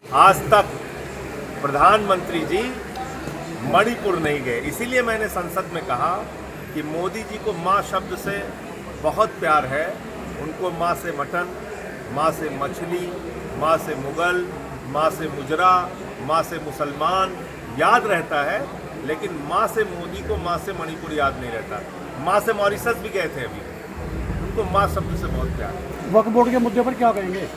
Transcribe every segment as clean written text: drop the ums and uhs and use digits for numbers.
आज तक प्रधानमंत्री जी मणिपुर नहीं गए, इसीलिए मैंने संसद में कहा कि मोदी जी को माँ शब्द से बहुत प्यार है। उनको माँ से मटन, माँ से मछली, माँ से मुगल, माँ से मुजरा, माँ से मुसलमान याद रहता है, लेकिन माँ से मोदी को माँ से मणिपुर याद नहीं रहता। माँ से मॉरिशस भी गए थे अभी, उनको माँ शब्द से बहुत प्यार है। वक्फ बोर्ड के मुद्दे पर क्या कहेंगे?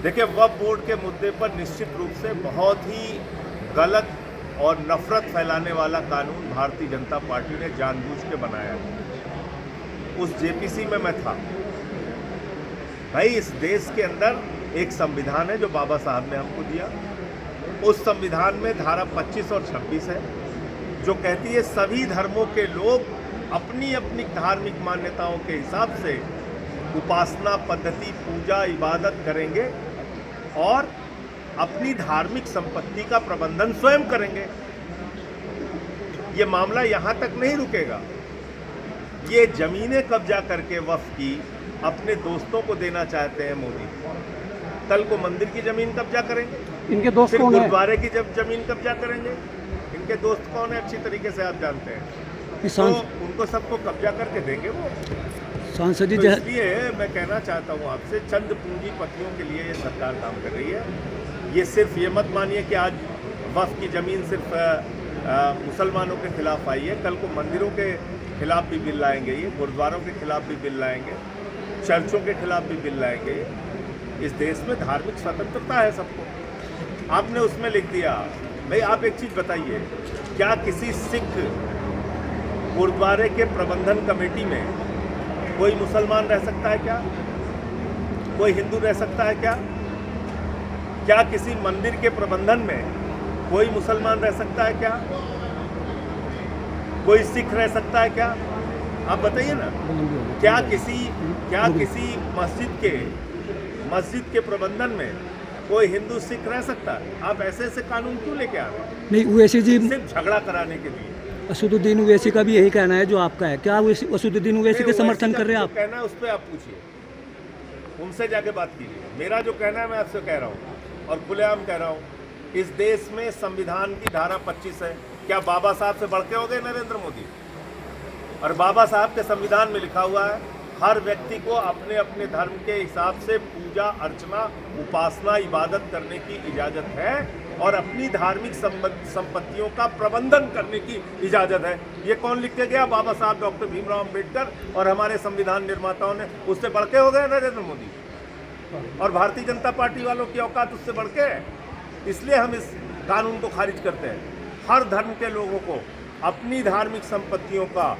देखिए, वक्फ बोर्ड के मुद्दे पर निश्चित रूप से बहुत ही गलत और नफरत फैलाने वाला कानून भारतीय जनता पार्टी ने जानबूझ के बनाया है। उस जेपीसी में मैं था। भाई, इस देश के अंदर एक संविधान है जो बाबा साहब ने हमको दिया। उस संविधान में धारा 25 और 26 है जो कहती है सभी धर्मों के लोग अपनी अपनी धार्मिक मान्यताओं के हिसाब से उपासना पद्धति, पूजा, इबादत करेंगे और अपनी धार्मिक संपत्ति का प्रबंधन स्वयं करेंगे। ये मामला यहाँ तक नहीं रुकेगा। ये जमीनें कब्जा करके वक्फ की अपने दोस्तों को देना चाहते हैं मोदी। कल को मंदिर की जमीन कब्जा करेंगे, इनके दोस्त कौन है? गुरुद्वारे की जब जमीन कब्जा करेंगे। इनके दोस्त कौन है अच्छी तरीके से आप जानते हैं। तो उनको सबको कब्जा करके देंगे वो। सांसद जी, तो इसलिए मैं कहना चाहता हूँ आपसे, चंद पूंजीपतियों के लिए ये सरकार काम कर रही है। ये सिर्फ ये मत मानिए कि आज वक्फ की ज़मीन सिर्फ मुसलमानों के खिलाफ आई है। कल को मंदिरों के खिलाफ भी बिल लाएंगे, ये गुरुद्वारों के खिलाफ भी बिल लाएंगे, चर्चों के खिलाफ भी बिल लाएंगे। इस देश में धार्मिक स्वतंत्रता है सबको। आपने उसमें लिख दिया। भाई, आप एक चीज़ बताइए, क्या किसी सिख गुरुद्वारे के प्रबंधन कमेटी में कोई मुसलमान रह सकता है क्या? कोई हिंदू रह सकता है क्या? क्या किसी मंदिर के प्रबंधन में कोई मुसलमान रह सकता है क्या? कोई सिख रह सकता है क्या? आप बताइए ना। क्या किसी मस्जिद के प्रबंधन में कोई हिंदू सिख रह सकता है? आप ऐसे कानून क्यों लेके आ रहे हैं? नहीं, ओवैसी जी, सिर्फ झगड़ा कराने के लिए। असदुद्दीन ओवैसी का भी यही कहना है जो आपका है। क्या असदुद्दीन ओवैसी के समर्थन कर रहे हैं आप? कहना है उस पर आप पूछिए, उनसे जाके बात कीजिए। मेरा जो कहना है मैं आपसे कह रहा हूँ और खुलेआम कह रहा हूँ। इस देश में संविधान की धारा 25 है। क्या बाबा साहब से बढ़ के हो गए नरेंद्र मोदी? और बाबा साहब के संविधान में लिखा हुआ है हर व्यक्ति को अपने अपने धर्म के हिसाब से पूजा अर्चना, उपासना, इबादत करने की इजाज़त है और अपनी धार्मिक संपत्तियों का प्रबंधन करने की इजाज़त है। ये कौन लिख के गया? बाबा साहब डॉक्टर भीमराव अंबेडकर और हमारे संविधान निर्माताओं ने। उससे बढ़ के हो गए नरेंद्र मोदी? और भारतीय जनता पार्टी वालों की औकात उससे बढ़ के है। इसलिए हम इस कानून को खारिज करते हैं। हर धर्म के लोगों को अपनी धार्मिक संपत्तियों का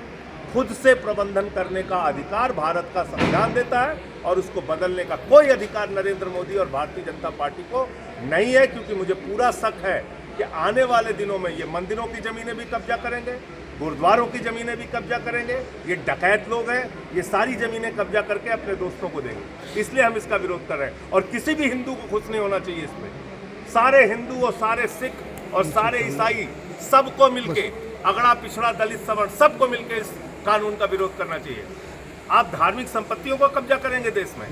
खुद से प्रबंधन करने का अधिकार भारत का संविधान देता है और उसको बदलने का कोई अधिकार नरेंद्र मोदी और भारतीय जनता पार्टी को नहीं है। क्योंकि मुझे पूरा शक है कि आने वाले दिनों में ये मंदिरों की ज़मीनें भी कब्जा करेंगे, गुरुद्वारों की ज़मीनें भी कब्जा करेंगे। ये डकैत लोग हैं, ये सारी ज़मीनें कब्जा करके अपने दोस्तों को देंगे। इसलिए हम इसका विरोध कर रहे हैं और किसी भी हिंदू को खुश नहीं होना चाहिए इसमें। सारे हिंदू और सारे सिख और सारे ईसाई सबको मिलके, अगड़ा पिछड़ा दलित सवर्ण सबको मिलके इस कानून का विरोध करना चाहिए। आप धार्मिक संपत्तियों को कब्जा करेंगे देश में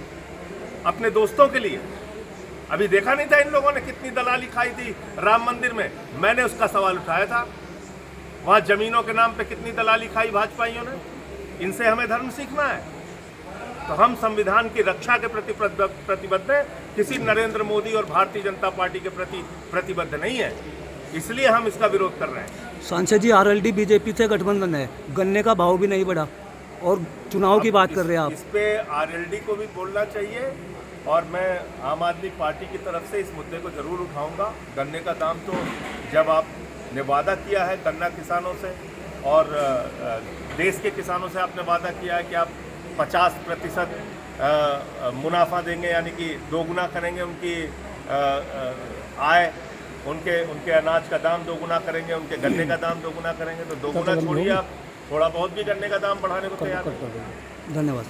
अपने दोस्तों के लिए। अभी देखा नहीं था इन लोगों ने कितनी दलाली खाई थी राम मंदिर में? मैंने उसका सवाल उठाया था। वहाँ जमीनों के नाम पे कितनी दलाली खाई भाजपाइयों ने। इनसे हमें धर्म सीखना है। तो हम संविधान की रक्षा के प्रति प्रतिबद्ध हैं, किसी नरेंद्र मोदी और भारतीय जनता पार्टी के प्रति प्रतिबद्ध नहीं है। इसलिए हम इसका विरोध कर रहे हैं। सांसद जी, आरएलडी बीजेपी से गठबंधन है, गन्ने का भाव भी नहीं बढ़ा और चुनाव की बात कर रहे हैं आप। इस पे आरएलडी को भी बोलना चाहिए और मैं आम आदमी पार्टी की तरफ से इस मुद्दे को जरूर उठाऊंगा। गन्ने का दाम तो जब आपने वादा किया है गन्ना किसानों से और देश के किसानों से आपने वादा किया है कि आप 50% मुनाफा देंगे, यानी कि दोगुना करेंगे उनकी आय, उनके अनाज का दाम दोगुना करेंगे, उनके गन्ने का दाम दोगुना करेंगे। तो दोगुना छोड़िए, आप थोड़ा बहुत भी गन्ने का दाम बढ़ाने को तैयार हैं। धन्यवाद।